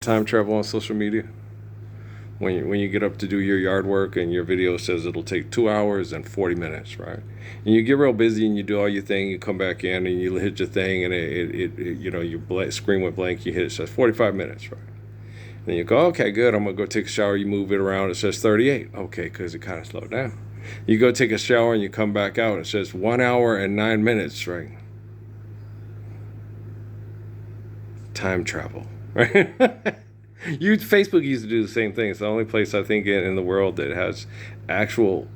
Time travel on social media. When you get up to do your yard work and your video says it'll take 2 hours and 40 minutes, right? And you get real busy and you do all your thing, you come back in and you hit your thing and your screen went blank, you hit it says 45 minutes, right? Then you go, okay, good, I'm gonna go take a shower, you move it around, it says 38. Okay, because it kind of slowed down. You go take a shower and you come back out, it says 1 hour and 9 minutes, right? Time travel, right? Facebook used to do the same thing. It's the only place I think in the world that has actual,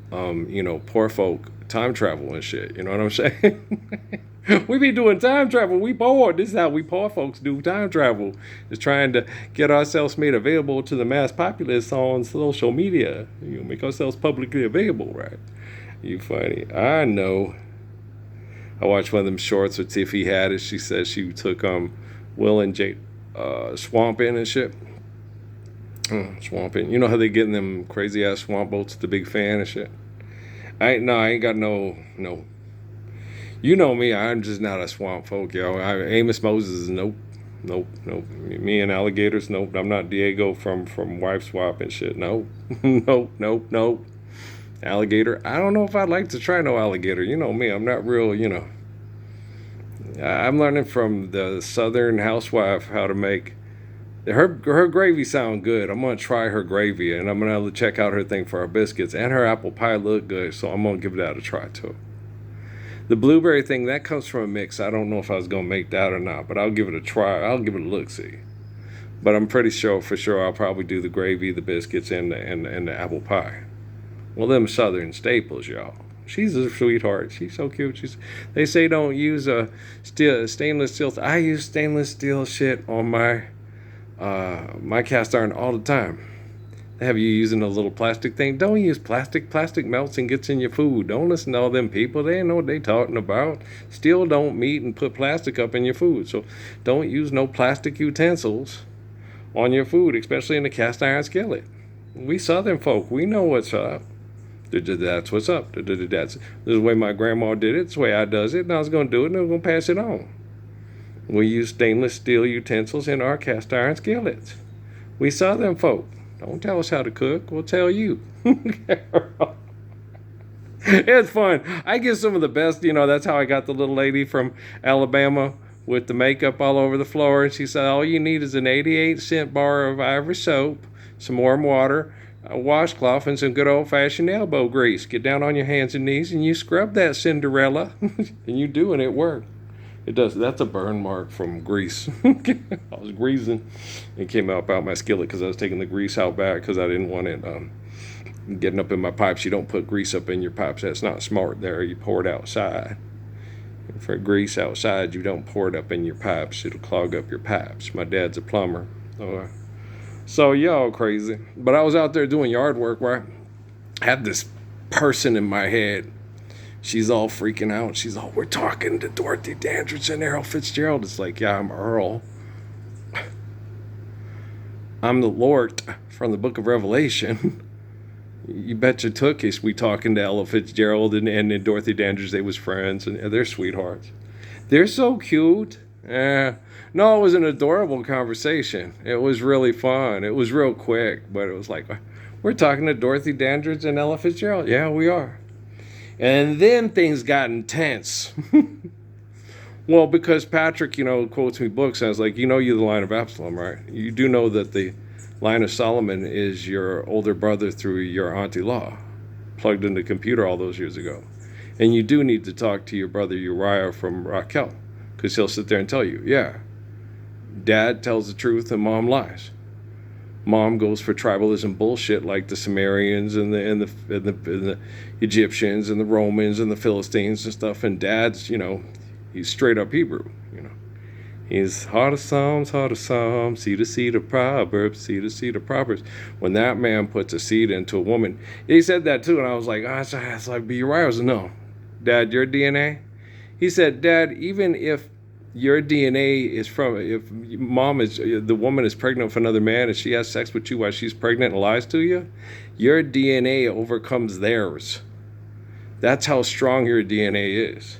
poor folk time travel and shit. You know what I'm saying? We be doing time travel. We bored. This is how we poor folks do time travel. Is trying to get ourselves made available to the mass populace on social media. Make ourselves publicly available, right? You funny. I know. I watched one of them shorts with Tiffy Haddish. She said she took Will and Jake swamping and shit. Swamping. You know how they get in them crazy ass swamp boats, the big fan and shit. I ain't got no. You know me, I'm just not a swamp folk, yo. Amos Moses, nope. Me and alligators, nope. I'm not Diego from Wife Swap and shit, nope. Nope. Alligator, I don't know if I'd like to try no alligator. You know me, I'm not real, I'm learning from the Southern housewife how to make her gravy sound good. I'm gonna try her gravy, and I'm gonna check out her thing for her biscuits, and her apple pie look good, so I'm gonna give that a try too. The blueberry thing that comes from a mix. I don't know if I was gonna make that or not, but I'll give it a try. I'll give it a look see. But I'm pretty sure for sure I'll probably do the gravy, the biscuits, and the apple pie. Well, them Southern staples, y'all. She's a sweetheart. She's so cute. They say don't use stainless steel. I use stainless steel shit on my cast iron all the time. They have you using a little plastic thing. Don't use plastic. Plastic melts and gets in your food. Don't listen to all them people. They ain't know what they talking about. Steel don't meet and put plastic up in your food. So don't use no plastic utensils on your food, especially in the cast iron skillet. We Southern folk, we know what's up. That's what's up. This is the way my grandma did it. It's the way I does it. And I was going to do it, and I was going to pass it on. We use stainless steel utensils in our cast iron skillets. We Southern folk. Don't tell us how to cook. We'll tell you. It's fun. I get some of the best. That's how I got the little lady from Alabama with the makeup all over the floor. And she said, all you need is an 88-cent bar of Ivory soap, some warm water, a washcloth, and some good old-fashioned elbow grease. Get down on your hands and knees and you scrub that Cinderella. And you do, and it worked. It does. That's a burn mark from grease. I was greasing. It came out my skillet because I was taking the grease out back because I didn't want it getting up in my pipes. You don't put grease up in your pipes. That's not smart there. You pour it outside. For grease outside, you don't pour it up in your pipes. It'll clog up your pipes. My dad's a plumber. So y'all crazy. But I was out there doing yard work where I had this person in my head. She's all freaking out. She's all, we're talking to Dorothy Dandridge and Earl Fitzgerald. It's like, yeah, I'm Earl. I'm the Lord from the book of Revelation. You betcha tookies. We talking to Ella Fitzgerald and Dorothy Dandridge. They was friends, and they're sweethearts. They're so cute. No, it was an adorable conversation. It was really fun. It was real quick, but it was like, we're talking to Dorothy Dandridge and Ella Fitzgerald. Yeah, we are. And then things got intense. Well, because Patrick, quotes me books, and I was like, you're the line of Absalom, right? You do know that the line of Solomon is your older brother through your auntie-law, plugged in the computer all those years ago. And you do need to talk to your brother Uriah from Raquel, because he'll sit there and tell you, yeah, Dad tells the truth and Mom lies. Mom goes for tribalism bullshit like the Sumerians and the Egyptians and the Romans and the Philistines and stuff. And Dad's, he's straight up Hebrew. He's heart of Psalms, seed of seed of Proverbs, seed of seed of Proverbs. When that man puts a seed into a woman, he said that too, and I was like, it's like, but Uriah was, no, Dad, your DNA. He said, Dad, even if your DNA is if the woman is pregnant with another man and she has sex with you while she's pregnant and lies to you, your DNA overcomes theirs. That's how strong your DNA is.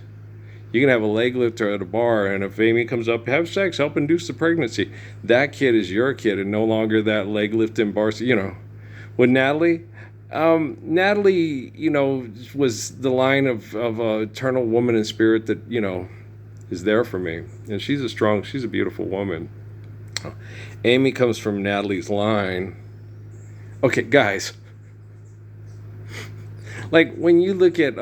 You can have a leg lifter at a bar, and if Amy comes up, have sex, help induce the pregnancy. That kid is your kid, and no longer that leg lifting bar. With Natalie, Natalie, was the line of eternal woman in spirit that is there for me, and she's a beautiful woman. Amy comes from Natalie's line. Okay, guys. Like when you look at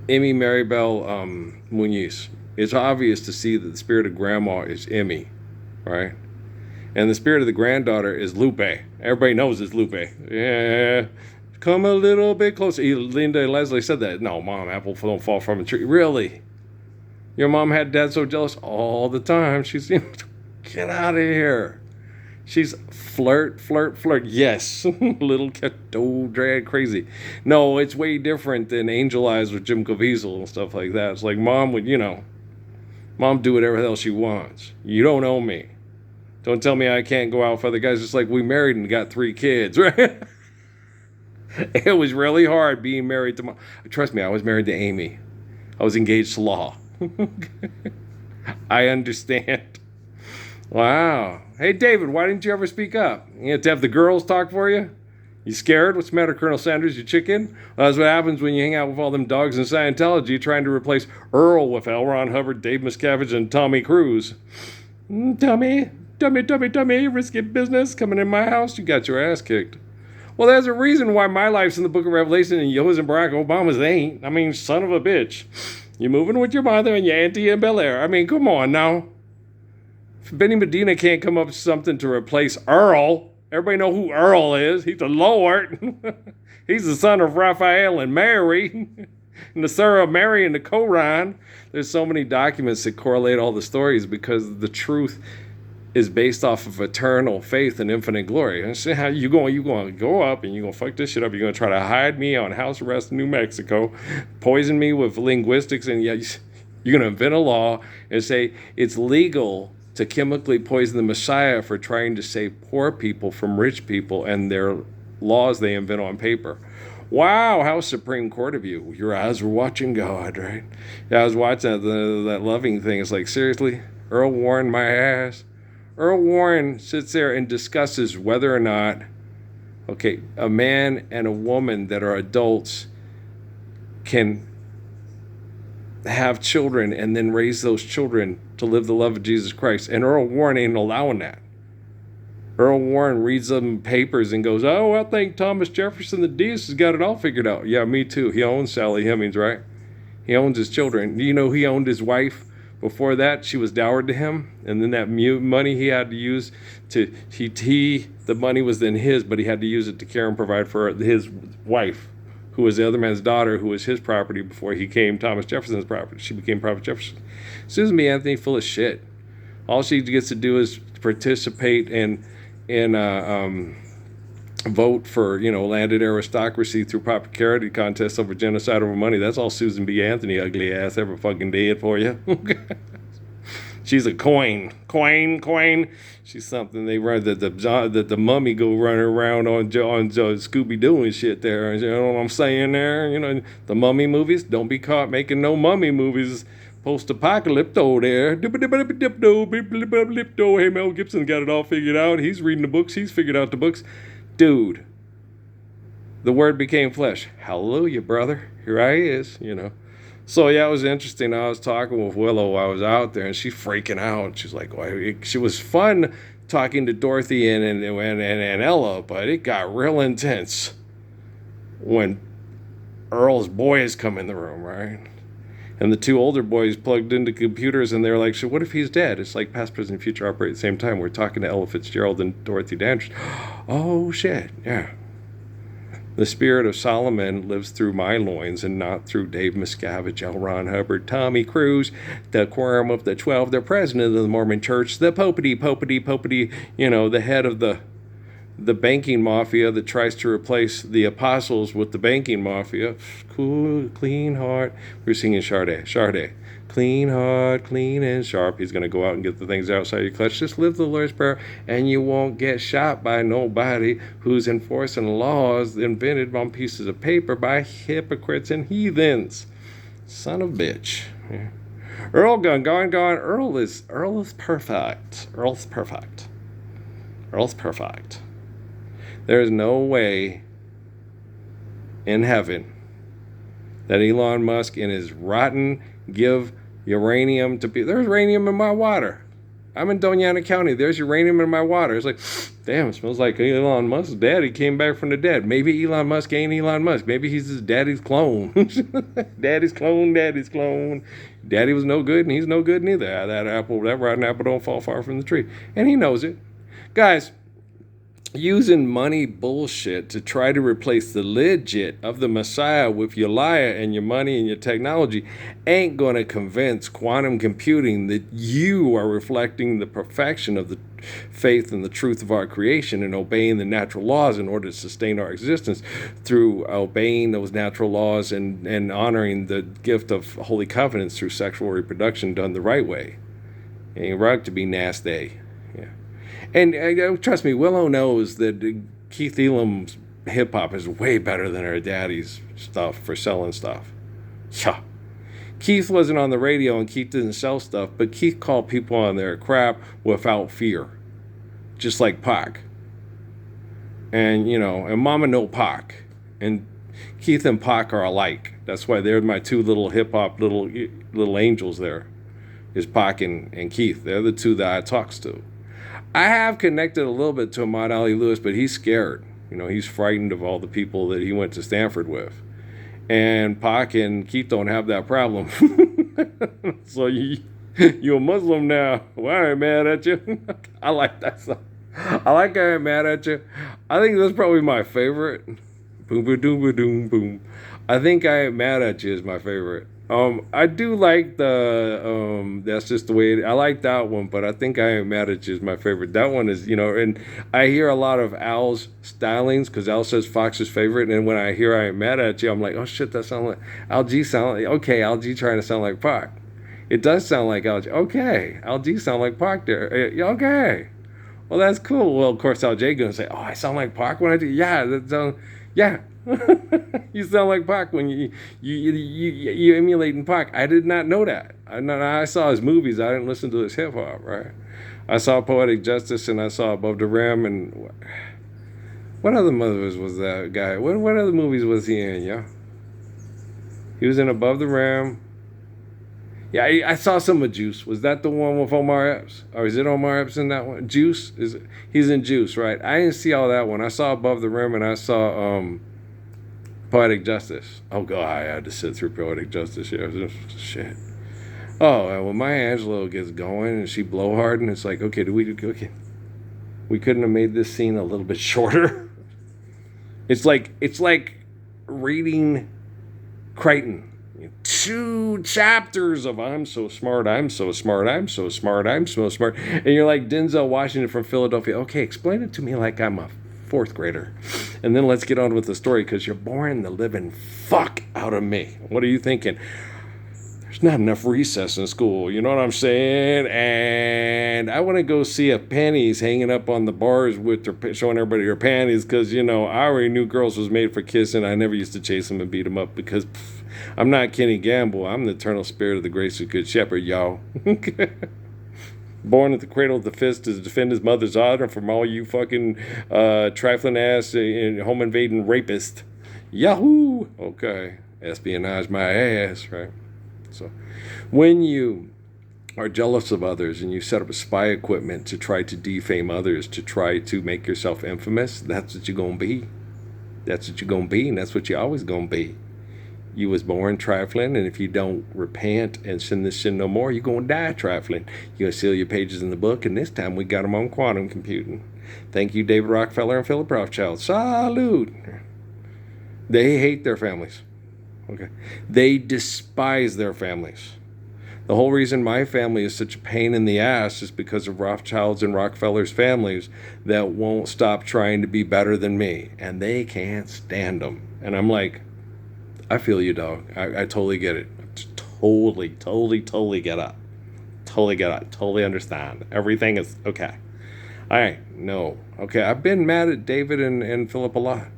Emmy Maribel Munoz, it's obvious to see that the spirit of grandma is Emmy, right? And the spirit of the granddaughter is Lupe. Everybody knows it's Lupe. Yeah, come a little bit closer. Linda and Leslie said that. No, Mom, apple don't fall from a tree. Really? Your mom had dad so jealous all the time. She's, get out of here. She's flirt. Yes, little keto drag crazy. No, it's way different than Angel Eyes with Jim Caviezel and stuff like that. It's like Mom would, Mom do whatever the hell she wants. You don't own me. Don't tell me I can't go out with other guys. It's like we married and got 3 kids, right? It was really hard being married to Mom. Trust me, I was married to Amy. I was engaged to Law. I understand. Wow. Hey, David, why didn't you ever speak up? You have to have the girls talk for you? You scared? What's the matter, Colonel Sanders? You chicken? Well, that's what happens when you hang out with all them dogs in Scientology trying to replace Earl with L. Ron Hubbard, Dave Miscavige, and Tommy Cruise. Tommy, risky business coming in my house. You got your ass kicked. Well, there's a reason why my life's in the Book of Revelation and yours and Barack Obama's ain't. I mean, son of a bitch. You're moving with your mother and your auntie in Bel Air. I mean, come on now. If Benny Medina can't come up with something to replace Earl, everybody know who Earl is. He's the Lord. He's the son of Raphael and Mary. And the son of Mary in the Quran. There's so many documents that correlate all the stories because the truth is based off of eternal faith and infinite glory. And see how you're going to go up and you're going to fuck this shit up. You're going to try to hide me on house arrest in New Mexico, poison me with linguistics, and you're going to invent a law and say it's legal to chemically poison the Messiah for trying to save poor people from rich people and their laws they invent on paper. Wow, how Supreme Court of you. Your eyes were watching God, right? Yeah, I was watching that loving thing. It's like, seriously? Earl Warren, my ass? Earl Warren sits there and discusses whether or not, a man and a woman that are adults can have children and then raise those children to live the love of Jesus Christ. And Earl Warren ain't allowing that. Earl Warren reads them papers and goes, oh, I think Thomas Jefferson the deist has got it all figured out. Yeah, me too. He owns Sally Hemings, right? He owns his children. Do you know he owned his wife? Before that, she was dowered to him, and then that money he had to use the money was then his, but he had to use it to care and provide for his wife, who was the other man's daughter, who was his property before he came Thomas Jefferson's property. She became Thomas Jefferson. Susan B. Anthony, full of shit. All she gets to do is participate and vote for, landed aristocracy through popularity contests over genocide over money. That's all Susan B. Anthony, ugly ass, ever fucking did for you. She's a coin. She's something they run that the mummy go running around on Scooby Doo and shit there. You know what I'm saying there? The mummy movies. Don't be caught making no mummy movies. Post-apocalypto there. Hey, Mel Gibson got it all figured out. He's reading the books. He's figured out the books. Dude, the word became flesh. Hallelujah, brother. Here I is, So, yeah, it was interesting. I was talking with Willow. I was out there, and she's freaking out. She's like, she was fun talking to Dorothy and Ella, but it got real intense when Earl's boys come in the room, right? And the 2 older boys plugged into computers, and they're like, so what if he's dead? It's like past, present, future operate at the same time. We're talking to Ella Fitzgerald and Dorothy Dandridge. Oh, shit, yeah. The spirit of Solomon lives through my loins and not through Dave Miscavige, L. Ron Hubbard, Tommy Cruise, the Quorum of the 12, the president of the Mormon Church, the popity, the head of the banking mafia that tries to replace the apostles with the banking mafia. Cool, clean heart. We're singing Sade. Clean heart, clean and sharp. He's going to go out and get the things outside your clutch. Just live the Lord's Prayer, and you won't get shot by nobody who's enforcing laws invented on pieces of paper by hypocrites and heathens. Son of a bitch. Yeah. Earl gone. Earl is perfect. Earl's perfect. Earl's perfect. There is no way in heaven that Elon Musk in his rotten give uranium to people. There's uranium in my water. I'm in Doña Ana County. There's uranium in my water. It's like, damn, it smells like Elon Musk's daddy came back from the dead. Maybe Elon Musk ain't Elon Musk. Maybe he's his daddy's clone. Daddy's clone. Daddy was no good, and he's no good neither. That rotten apple don't fall far from the tree. And he knows it. Guys, using money bullshit to try to replace the legit of the Messiah with your liar and your money and your technology ain't going to convince quantum computing that you are reflecting the perfection of the faith and the truth of our creation and obeying the natural laws in order to sustain our existence through obeying those natural laws and honoring the gift of holy covenants through sexual reproduction done the right way. It ain't right to be nasty. And trust me, Willow knows that Keith Elam's hip-hop is way better than her daddy's stuff for selling stuff. Yeah. Keith wasn't on the radio and Keith didn't sell stuff, but Keith called people on their crap without fear. Just like Pac. And, and Mama know Pac. And Keith and Pac are alike. That's why they're my two little hip-hop little angels there. Is Pac and Keith. They're the two that I talks to. I have connected a little bit to Ahmad Ali Lewis, but he's scared. He's frightened of all the people that he went to Stanford with. And Pac and Keith don't have that problem. So you a Muslim now. Well, I ain't mad at you. I like that song. I like I Ain't Mad at You. I think that's probably my favorite. Boom, boom, boom, boom, boom, boom. I think I Ain't Mad at You is my favorite. I do like the, that's just the way I like that one, but I think I Ain't Mad at You is my favorite. That one is, and I hear a lot of Al's stylings because Al says Fox's favorite. And when I hear I Ain't Mad at You, I'm like, oh shit, that sounds like Al G okay, Al G trying to sound like Pac. It does sound like Al G. Okay, Al G sound like Pac there. Okay. Well, that's cool. Well, of course, Al J gonna say, oh, I sound like Pac when I do. Yeah, that sounds, yeah. You sound like Pac when you emulating Pac. I did not know that. I saw his movies. I didn't listen to his hip hop. Right? I saw Poetic Justice and I saw Above the Rim and what other movies was that guy? What other movies was he in? Yeah, he was in Above the Rim. Yeah, I saw some of Juice. Was that the one with Omar Epps? Or is it Omar Epps in that one? Juice he's in Juice, right? I didn't see all that one. I saw Above the Rim and I saw Poetic Justice. Oh god, I had to sit through Poetic Justice. Yeah, shit. Oh, and when Maya Angelou gets going and she blowhard and it's like, okay, we couldn't have made this scene a little bit shorter. It's like reading Crichton. 2 chapters of I'm so smart, I'm so smart, I'm so smart, I'm so smart. And you're like Denzel Washington from Philadelphia. Okay, explain it to me like I'm a 4th grader. And then let's get on with the story because you're boring the living fuck out of me. What are you thinking? There's not enough recess in school. You know what I'm saying? And I want to go see if panties hanging up on the bars with their, showing everybody her panties because, I already knew girls was made for kissing. I never used to chase them and beat them up because I'm not Kenny Gamble. I'm the eternal spirit of the grace of good shepherd, y'all. Born at the cradle of the fist to defend his mother's honor from all you fucking trifling ass and home invading rapist. Yahoo! Okay. Espionage my ass, right? So when you are jealous of others and you set up a spy equipment to try to defame others, to try to make yourself infamous, that's what you're going to be. That's what you're going to be, and that's what you're always going to be. You was born trifling, and if you don't repent and sin this sin no more, you're going to die trifling. You're going to seal your pages in the book, and this time we got them on quantum computing. Thank you, David Rockefeller and Philip Rothschild. Salute! They hate their families. Okay. They despise their families. The whole reason my family is such a pain in the ass is because of Rothschild's and Rockefeller's families that won't stop trying to be better than me, and they can't stand them. And I'm like, I feel you, dog. I totally get it. Totally get it. Totally get it. Totally understand. Everything is okay. All right. No. Okay. I've been mad at David and Philip a lot.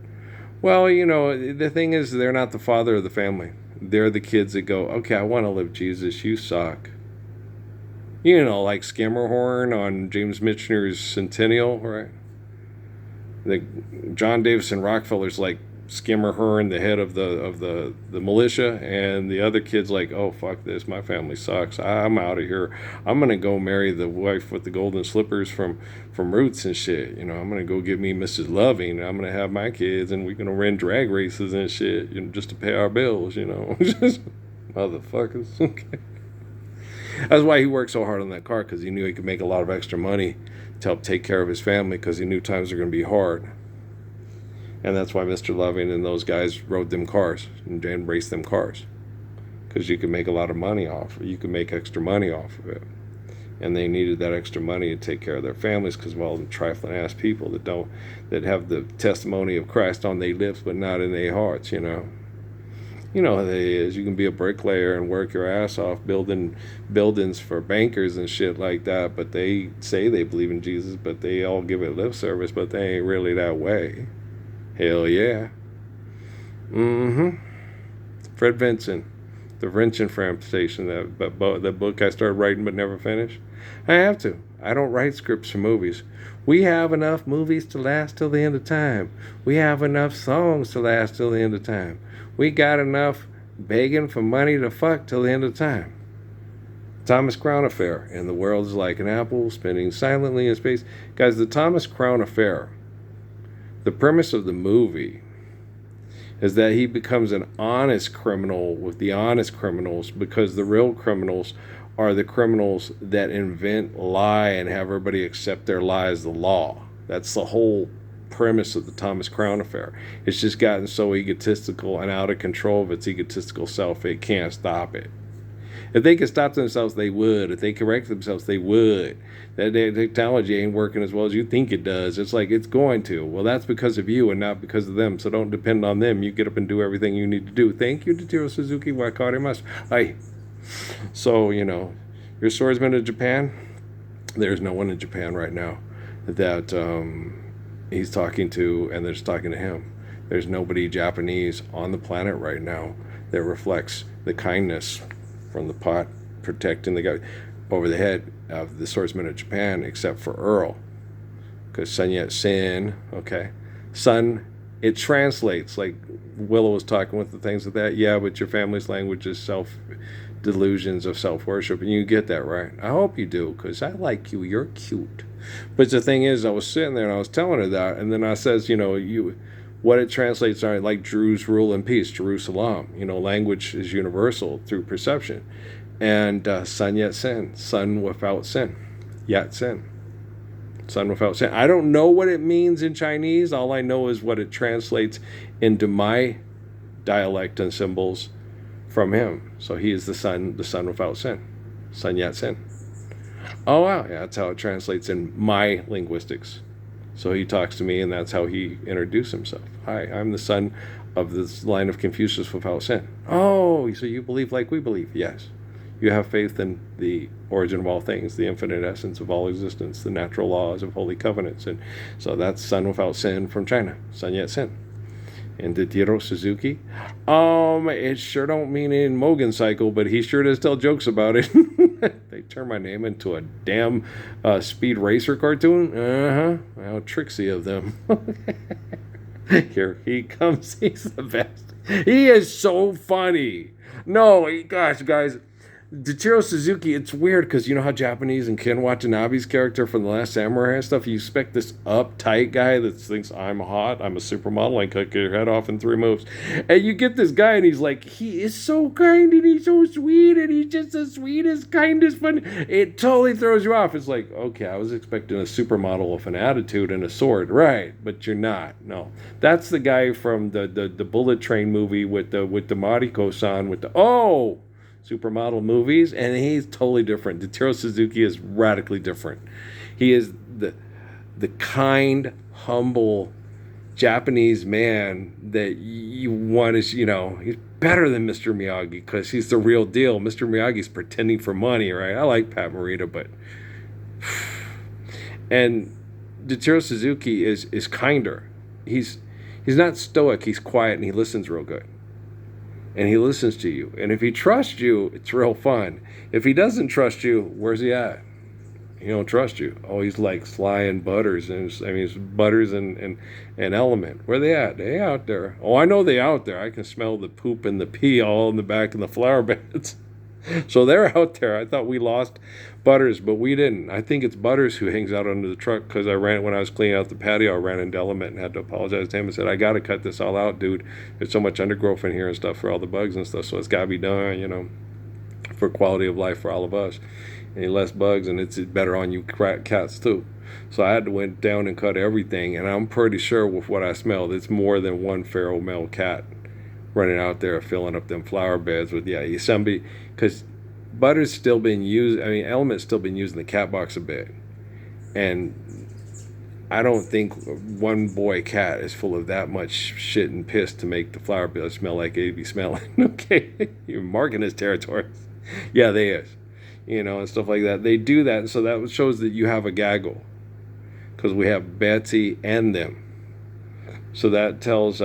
Well, the thing is, they're not the father of the family. they're the kids that go, okay, I want to live Jesus, you suck. Like Scammerhorn on James Michener's Centennial, right? The John Davison Rockefeller's like Scammerhorn, the head of the militia, and the other kid's like, oh fuck this, my family sucks. I'm out of here. I'm gonna go marry the wife with the golden slippers from Roots and shit. I'm gonna go get me Mrs. Loving. And I'm gonna have my kids, and we're gonna run drag races and shit, just to pay our bills. Motherfuckers. Okay. That's why he worked so hard on that car, because he knew he could make a lot of extra money to help take care of his family, because he knew times were going to be hard. And that's why Mr. Loving and those guys rode them cars and raced them cars, because you could make a lot of money off it. You could make extra money off of it. And they needed that extra money to take care of their families, because of all the trifling ass people that have the testimony of Christ on their lips but not in their hearts. You know how that is. You can be a bricklayer and work your ass off building buildings for bankers and shit like that, but they say they believe in Jesus, but they all give it lip service, but they ain't really that way. Hell yeah. Fred Vinson, The Wrench and Temptation, the book I started writing but never finished. I have to. I don't write scripts for movies. We have enough movies to last till the end of time. We have enough songs to last till the end of time. We got enough begging for money to fuck till the end of time. Thomas Crown Affair, and the world is like an apple spinning silently in space. Guys, the Thomas Crown Affair, the premise of the movie is that he becomes an honest criminal with the honest criminals, because the real criminals are the criminals that invent, lie, and have everybody accept their lie as the law. That's the whole premise of the Thomas Crown Affair. It's just gotten so egotistical and out of control of its egotistical self, it can't stop it. If they could stop themselves, they would. If they correct themselves, they would. That technology ain't working as well as you think it does. It's like it's going to. Well, that's because of you and not because of them. So don't depend on them. You get up and do everything you need to do. Thank you, Totoro Suzuki. Wakarimasu. Aye. So, your swordsman in Japan, there's no one in Japan right now that he's talking to and that's talking to him. There's nobody Japanese on the planet right now that reflects the kindness from the pot protecting the guy over the head of the swordsman of Japan, except for Earl. Because Sun Yat-sen, okay. Sun, it translates, like Willow was talking with the things of that. Yeah, but your family's language is delusions of self-worship, and you get that, right? I hope you do, because I like you. You're cute. But the thing is, I was sitting there and I was telling her that, and then I says, what it translates are like Drew's rule and peace, Jerusalem. Language is universal through perception. And Sun Yat-sen, sun without sin. Yat-sen, sun without sin. I don't know what it means in Chinese. All I know is what it translates into my dialect and symbols from him. So he is the sun without sin. Sun Yat-sen. Oh, wow. Yeah, that's how it translates in my linguistics. So he talks to me, and that's how he introduced himself. Hi, I'm the son of this line of Confucius without sin. Oh, so you believe like we believe? Yes. You have faith in the origin of all things, the infinite essence of all existence, the natural laws of holy covenants. And so that's Sun without sin from China, Sun Yat-sen. And Totoro Suzuki, it sure don't mean in Mogan Cycle, but he sure does tell jokes about it. They turn my name into a damn speed racer cartoon. How tricksy of them. Here he comes. He's the best. He is so funny. No, gosh, guys. Totoro Suzuki, it's weird because you know how Japanese and Ken Watanabe's character from The Last Samurai and stuff, you expect this uptight guy that thinks, I'm hot, I'm a supermodel, I cut your head off in 3 moves. And you get this guy and he's like, he is so kind and he's so sweet and he's just the sweetest, kindest, fun. It totally throws you off. It's like, okay, I was expecting a supermodel with an attitude and a sword. Right, but you're not. No. That's the guy from the Bullet Train movie with the Mariko-san with the, supermodel movies, and he's totally different. Totoro Suzuki is radically different. He is the kind, humble Japanese man that you want to, he's better than Mr. Miyagi because he's the real deal. Mr. Miyagi's pretending for money, right? I like Pat Morita, but and Totoro Suzuki is kinder. He's not stoic. He's quiet and he listens real good. and he listens to you. And if he trusts you, it's real fun. If he doesn't trust you, where's he at? He don't trust you. Oh, he's like Sly and Butters, and it's Butters and Element. Where they at? They out there. Oh, I know they out there. I can smell the poop and the pee all in the back of the flower beds. So they're out there. I thought we lost Butters, but we didn't. I think it's Butters who hangs out under the truck, because when I was cleaning out the patio, I ran into Element and had to apologize to him and said, I got to cut this all out, dude. There's so much undergrowth in here and stuff for all the bugs and stuff, so it's got to be done, for quality of life for all of us. Any less bugs, and it's better on you cats too. So I had to went down and cut everything, and I'm pretty sure with what I smelled, it's more than one feral male cat running out there filling up them flower beds with somebody, because Butter's still been used. I mean, Element's still been using the cat box a bit, and I don't think one boy cat is full of that much shit and piss to make the flower bed smell like it be smelling. Okay, you're marking his territory. Yeah, they is. And stuff like that. They do that, and so that shows that you have a gaggle, because we have Betsy and them. So that tells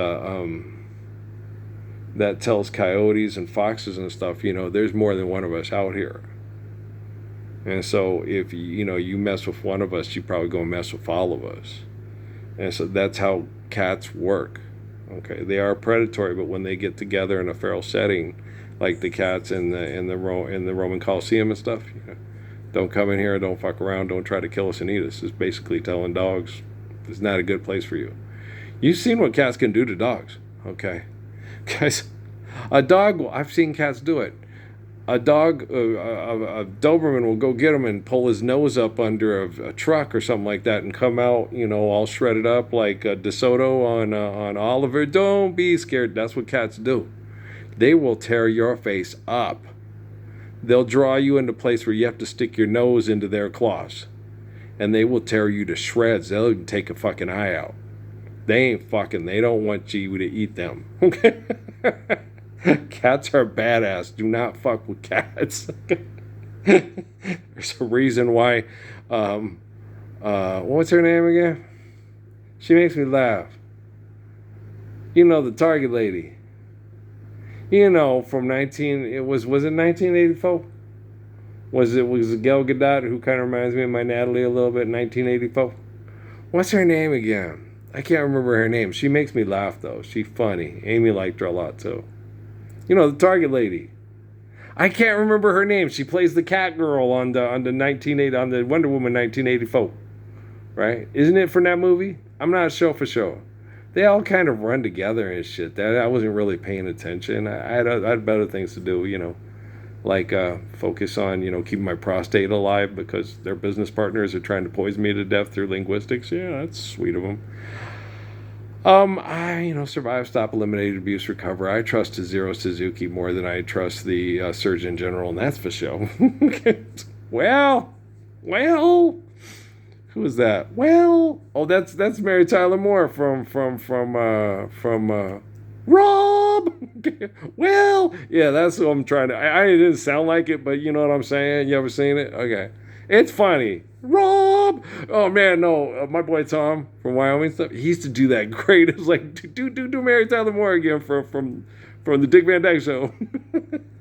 coyotes and foxes and stuff. There's more than one of us out here, and so if you mess with one of us, you probably gonna mess with all of us, and so that's how cats work. Okay, they are predatory, but when they get together in a feral setting, like the cats in the Roman Colosseum and stuff, don't come in here, don't fuck around, don't try to kill us and eat us. It's basically telling dogs it's not a good place for you. You've seen what cats can do to dogs, okay? Guys, a dog, I've seen cats do it. A dog, a Doberman will go get him and pull his nose up under a truck or something like that and come out, all shredded up like DeSoto on Oliver. Don't be scared. That's what cats do. They will tear your face up. They'll draw you into a place where you have to stick your nose into their claws. And they will tear you to shreds. They'll even take a fucking eye out. They ain't fucking. They don't want you to eat them. Okay? Cats are badass. Do not fuck with cats. There's a reason why. What's her name again? She makes me laugh. The Target lady. From was it 1984? Was it Gal Gadot, who kind of reminds me of my Natalie a little bit, 1984? What's her name again? I can't remember her name. She makes me laugh, though. She's funny. Amy liked her a lot, too. The Target lady. I can't remember her name. She plays the cat girl on the Wonder Woman 1984. Right? Isn't it from that movie? I'm not sure for sure. They all kind of run together and shit. I wasn't really paying attention. I had better things to do, like focus on, keeping my prostate alive because their business partners are trying to poison me to death through linguistics. Yeah, that's sweet of them. Survive, stop, eliminate, abuse, recover. I trust Zero Suzuki more than I trust the Surgeon General, and that's for sure. Well. Who is that? Well, that's Mary Tyler Moore from Rob. Well, yeah, that's what I'm trying to. I didn't sound like it, but you know what I'm saying. You ever seen it? Okay, it's funny. Rob. Oh man, no, my boy Tom from Wyoming stuff. He used to do that great. It was like do Mary Tyler Moore again from the Dick Van Dyke Show.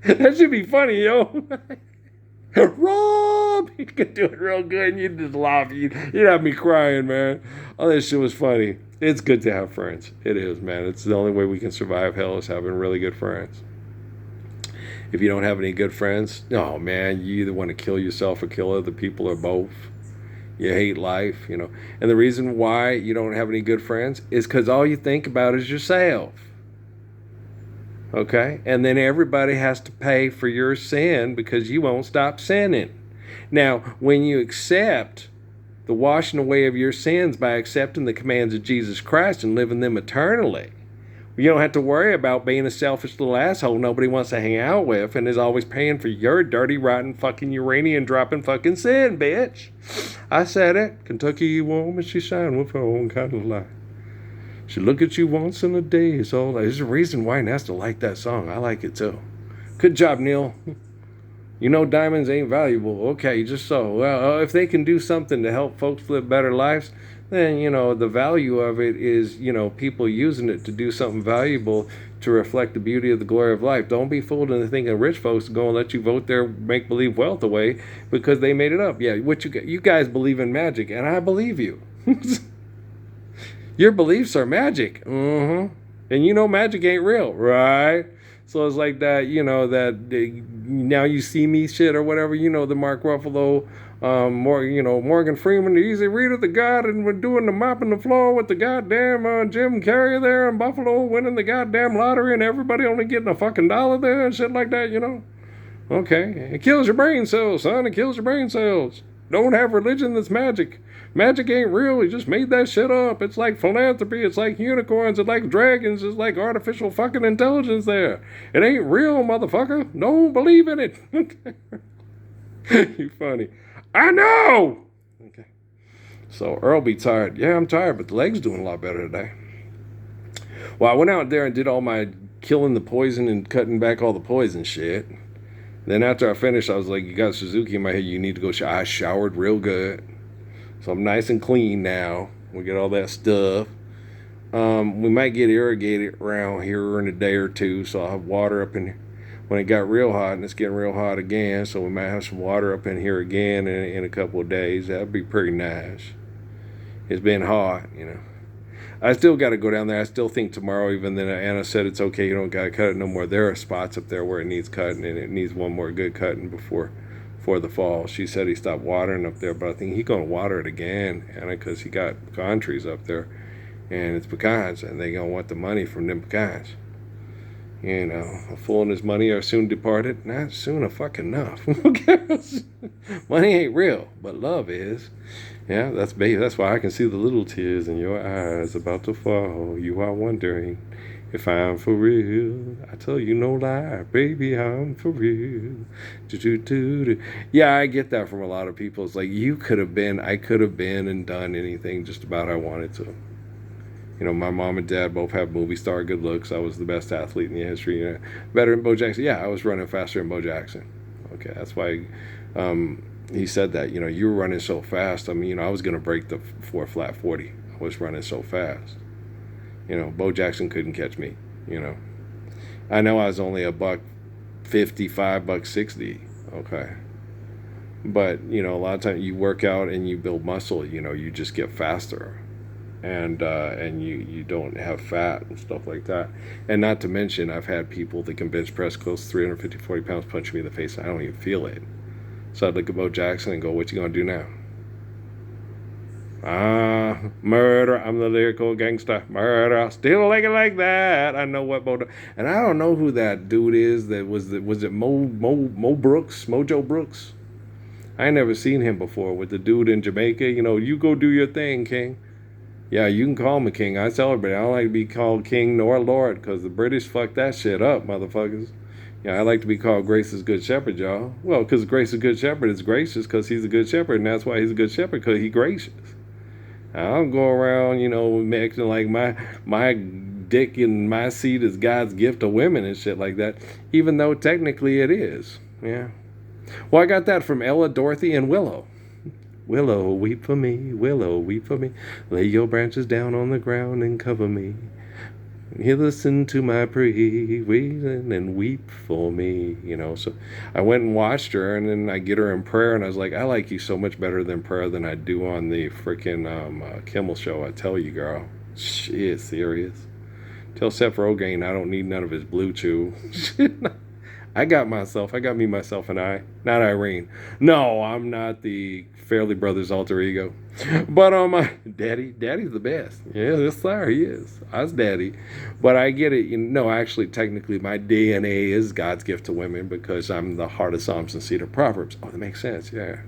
That should be funny, yo. Rob, you could do it real good, and you'd just laugh. You'd have me crying, man. Oh, that shit was funny. It's good to have friends. It is, man. It's the only way we can survive hell is having really good friends. If you don't have any good friends, oh man, you either want to kill yourself or kill other people or both. You hate life, And the reason why you don't have any good friends is because all you think about is yourself. Okay? And then everybody has to pay for your sin because you won't stop sinning. Now, when you accept the washing away of your sins by accepting the commands of Jesus Christ and living them eternally, you don't have to worry about being a selfish little asshole nobody wants to hang out with and is always paying for your dirty, rotten, fucking uranium dropping fucking sin, bitch. I said it. Kentucky woman, she shined with her own kind of light. She look at you once in a day. It's all that. There's a reason why Nesta liked that song. I like it too. Good job, Neil. Diamonds ain't valuable. Okay, just so. Well, if they can do something to help folks live better lives, then, the value of it is, people using it to do something valuable to reflect the beauty of the glory of life. Don't be fooled into thinking rich folks are going to let you vote their make-believe wealth away because they made it up. Yeah, you guys believe in magic, and I believe you. Your beliefs are magic. Mm-hmm. And magic ain't real, right? So it's like that, now you see me shit or whatever, the Mark Ruffalo, Morgan Freeman, the easy reader, the God, and we're doing the mopping the floor with the goddamn Jim Carrey there in Buffalo winning the goddamn lottery and everybody only getting a fucking dollar there and shit like that. Okay, it kills your brain cells, son, it kills your brain cells. Don't have religion that's magic. Magic ain't real. He just made that shit up. It's like philanthropy. It's like unicorns. It's like dragons. It's like artificial fucking intelligence there. It ain't real, motherfucker. Don't believe in it. You funny. I know. Okay. So Earl be tired. Yeah, I'm tired, but the leg's doing a lot better today. Well, I went out there and did all my killing the poison and cutting back all the poison shit. Then after I finished, I was like, you got Suzuki in my head. You need to go shower. I showered real good. So I'm nice and clean now. We get all that stuff. We might get irrigated around here in a day or two. So I'll have water up in here. When it got real hot, and it's getting real hot again. So we might have some water up in here again in a couple of days. That'd be pretty nice. It's been hot, I still got to go down there. I still think tomorrow, even then Anna said it's okay. You don't got to cut it no more. There are spots up there where it needs cutting, and it needs one more good cutting before the fall. She said he stopped watering up there, but I think he's going to water it again, Anna, because he got pecan trees up there, and it's pecans, and they going to want the money from them pecans. A fool and his money are soon departed. Not soon fucking enough. Money ain't real, but love is. Yeah, that's why I can see the little tears in your eyes about to fall. You are wondering if I'm for real. I tell you no lie, baby, I'm for real. Do. Yeah, I get that from a lot of people. It's like I could have been and done anything just about I wanted to. My mom and dad both have movie star good looks. I was the best athlete in the history. Better than Bo Jackson. Yeah, I was running faster than Bo Jackson. Okay, that's why he said that. You were running so fast. I was going to break the 4 flat 40. I was running so fast. Bo Jackson couldn't catch me. I know I was only $155, $160. Okay. But, a lot of times you work out and you build muscle, you just get faster. And you don't have fat and stuff like that. And not to mention, I've had people that can bench press close to 350, 40 pounds punch me in the face. And I don't even feel it. So I'd look at Bo Jackson and go, what you going to do now? Murder. I'm the lyrical gangster. Murder. Still like it like that. I know what Bo. And I don't know who that dude is. Was it Mo Brooks? Mojo Brooks? I ain't never seen him before with the dude in Jamaica. You go do your thing, King. Yeah, you can call me king. I celebrate. I don't like to be called king nor lord because the British fucked that shit up, motherfuckers. Yeah, I like to be called Grace's good shepherd, y'all. Well, because Grace's good shepherd is gracious because he's a good shepherd, and that's why he's a good shepherd, because he's gracious. I don't go around, acting like my dick in my seat is God's gift to women and shit like that, even though technically it is. Yeah. Well, I got that from Ella, Dorothy, and Willow. Willow, weep for me. Willow, weep for me. Lay your branches down on the ground and cover me. You listen to my prayer and weep for me. So I went and watched her, and then I get her in prayer, and I was like, I like you so much better than prayer than I do on the freaking Kimmel show. I tell you, girl. She is serious. Tell Seth Rogen I don't need none of his blue chew. I got me, myself, and I. Not Irene. No, I'm not the Fairley Brothers alter ego. But Daddy's the best. Yeah, this sir, he is. I was daddy. But I get it. Actually, technically, my DNA is God's gift to women because I'm the heart of Psalms and seed of Proverbs. Oh, that makes sense, yeah.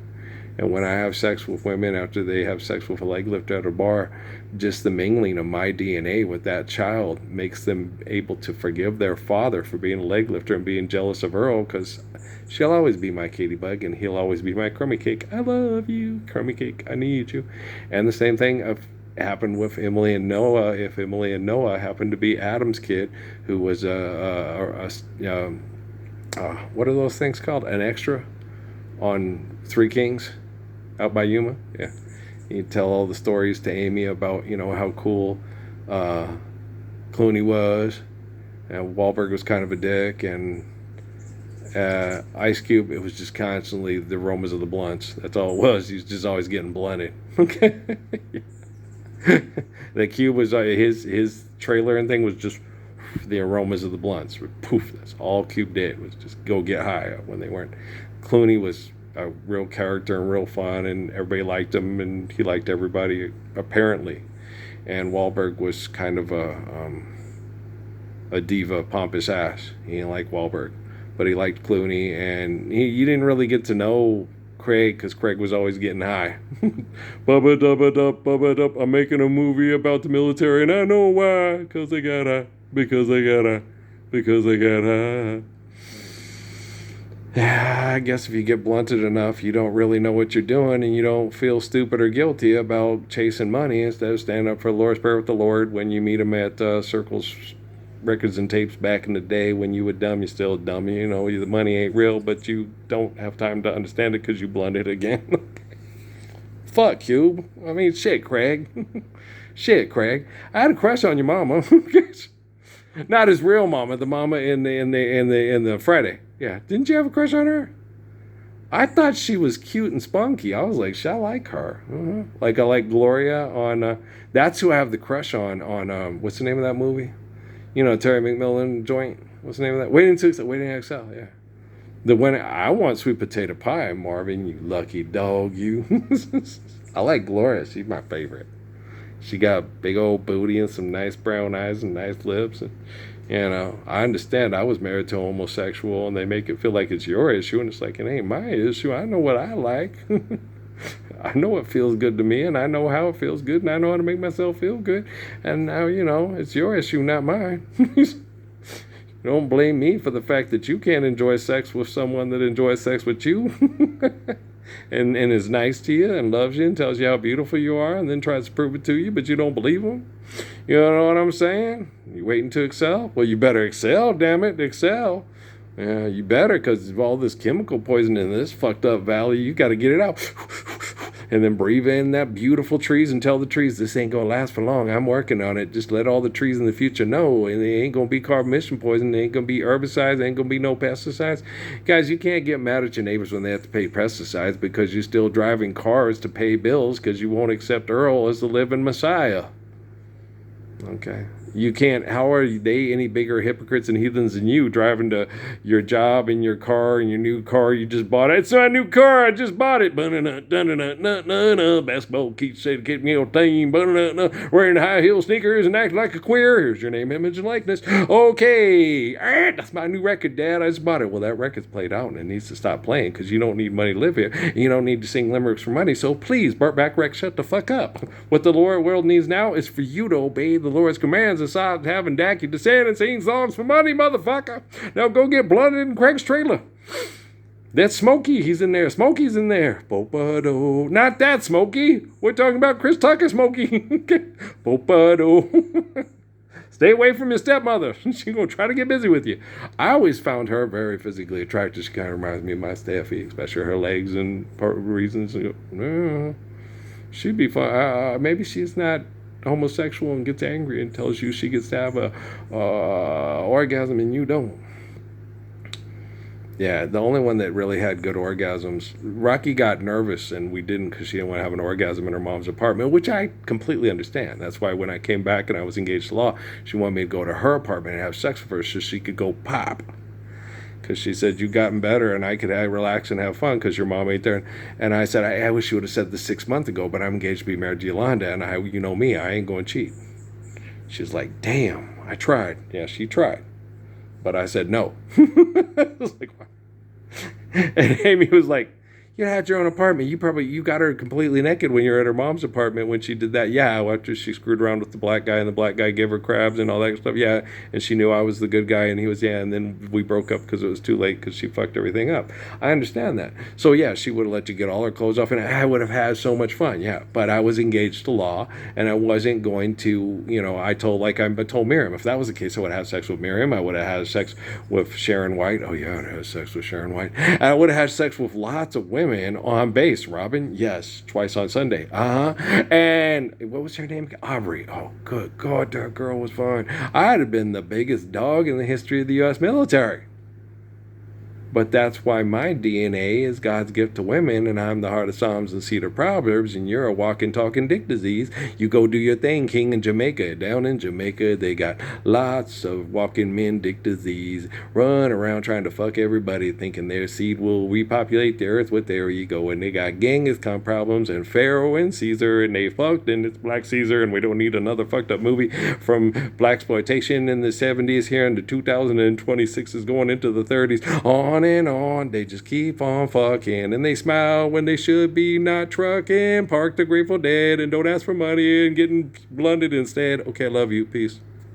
And when I have sex with women after they have sex with a leg lifter at a bar, just the mingling of my DNA with that child makes them able to forgive their father for being a leg lifter and being jealous of Earl, because she'll always be my Katie Bug and he'll always be my crummy cake. I love you, crummy cake. I need you. And the same thing happened with Emily and Noah. If Emily and Noah happened to be Adam's kid, who was what are those things called? An extra on Three Kings out by Yuma. Yeah. He'd tell all the stories to Amy about, how cool uh, Clooney was, and Wahlberg was kind of a dick, and Ice Cube, it was just constantly the aromas of the blunts. That's all it was. He was just always getting blunted. Okay. The Cube was his trailer and thing was just the aromas of the blunts. Poof. That's all Cube did was just go get high when they weren't. Clooney was a real character and real fun, and everybody liked him, and he liked everybody apparently. And Wahlberg was kind of a diva, pompous ass. He didn't like Wahlberg, but he liked Clooney, and you didn't really get to know Craig because Craig was always getting high. Bubba dubba dub, bubba dub. I'm making a movie about the military, and I know why. Because they got high. Because they got high. Yeah, I guess if you get blunted enough, you don't really know what you're doing, and you don't feel stupid or guilty about chasing money instead of standing up for the Lord's Prayer with the Lord when you meet him at Circles Records and Tapes back in the day when you were dumb. You're still dumb. The money ain't real, but you don't have time to understand it because you blunted again. Fuck Cube. I mean, shit, Craig. Shit, Craig. I had a crush on your mama. Not his real mama, the mama in the Friday. Yeah, didn't you have a crush on her? I thought she was cute and spunky. I was like, I like her. Like I like Gloria on. That's who I have the crush on. What's the name of that movie? Terry McMillan joint. What's the name of that? Waiting to Excel. Yeah. The one I want sweet potato pie, Marvin. You lucky dog, you. I like Gloria. She's my favorite. She got a big old booty and some nice brown eyes and nice lips. And, I understand I was married to a homosexual and they make it feel like it's your issue. And it's like, it ain't my issue. I know what I like. I know what feels good to me, and I know how it feels good, and I know how to make myself feel good. And now, it's your issue, not mine. Don't blame me for the fact that you can't enjoy sex with someone that enjoys sex with you. and is nice to you and loves you and tells you how beautiful you are and then tries to prove it to you, but you don't believe them. You know what I'm saying? You waiting to excel? Well, you better excel, damn it, excel. Yeah, you better, because of all this chemical poison in this fucked up valley, you got to get it out. And then breathe in that beautiful trees and tell the trees, this ain't going to last for long. I'm working on it. Just let all the trees in the future know. And it ain't going to be carbon emission poison. It ain't going to be herbicides. It ain't going to be no pesticides. Guys, you can't get mad at your neighbors when they have to pay pesticides because you're still driving cars to pay bills because you won't accept Earl as the living Messiah. Okay. You can't, how are they any bigger hypocrites and heathens than you driving to your job in your car, in your new car you just bought? It's my new car, I just bought it. Basketball keeps saying, keep me on team. Wearing high heel sneakers and acting like a queer. Here's your name, image, and likeness. Okay, that's my new record, Dad. I just bought it. Well, that record's played out and it needs to stop playing because you don't need money to live here. You don't need to sing limericks for money. So please, Burt Bacharach, shut the fuck up. What the world needs now is for you to obey the Lord's commands aside having Dacky to stand and sing songs for money, motherfucker. Now go get blunted in Craig's trailer. That's Smokey. He's in there. Smokey's in there. Bo-ba-do. Not that Smokey. We're talking about Chris Tucker Smokey. Bo-ba-do. Stay away from your stepmother. She's going to try to get busy with you. I always found her very physically attractive. She kind of reminds me of my Steffi, especially her legs and reasons. She'd be fun. Maybe she's not homosexual and gets angry and tells you she gets to have a orgasm and you don't. Yeah, the only one that really had good orgasms, Rocky got nervous and we didn't because she didn't want to have an orgasm in her mom's apartment, which I completely understand. That's why when I came back and I was engaged to Law, she wanted me to go to her apartment and have sex with her so she could go pop. Because she said, you gotten better and I could relax and have fun because your mom ain't there. And I said, I wish you would have said this 6 months ago, but I'm engaged to be married to Yolanda, and you know me, I ain't going to cheat. She's like, damn, I tried. Yeah, she tried. But I said no. I was like, what? And Amy was like, you had your own apartment. You got her completely naked when you were at her mom's apartment when she did that. Yeah, after she screwed around with the black guy and the black guy gave her crabs and all that stuff. Yeah, and she knew I was the good guy and he was, yeah, and then we broke up because it was too late because she fucked everything up. I understand that. So yeah, she would have let you get all her clothes off and I would have had so much fun. Yeah, but I was engaged to Law and I wasn't going to, I told Miriam, if that was the case, I would have had sex with Miriam. I would have had sex with Sharon White. Oh yeah, I would have had sex with Sharon White. I would have had sex with lots of women. women on base. Robin, yes, twice on Sunday. And what was her name? Aubrey. Oh, good God, that girl was fine. I'd have been the biggest dog in the history of the U.S. military. But that's why my DNA is God's gift to women, and I'm the heart of Psalms and seed of Proverbs, and you're a walking, talking dick disease. You go do your thing, king in Jamaica. Down in Jamaica, they got lots of walking men dick disease, run around trying to fuck everybody, thinking their seed will repopulate the earth with their ego. And they got Genghis Khan problems, and Pharaoh and Caesar, and they fucked, and it's Black Caesar, and we don't need another fucked up movie from blaxploitation in the 70s here, and the 2026 is going into the 30s. On and on, they just keep on fucking, and they smile when they should be not trucking. Park the Grateful Dead and don't ask for money and getting blunted instead. Okay, I love you. Peace.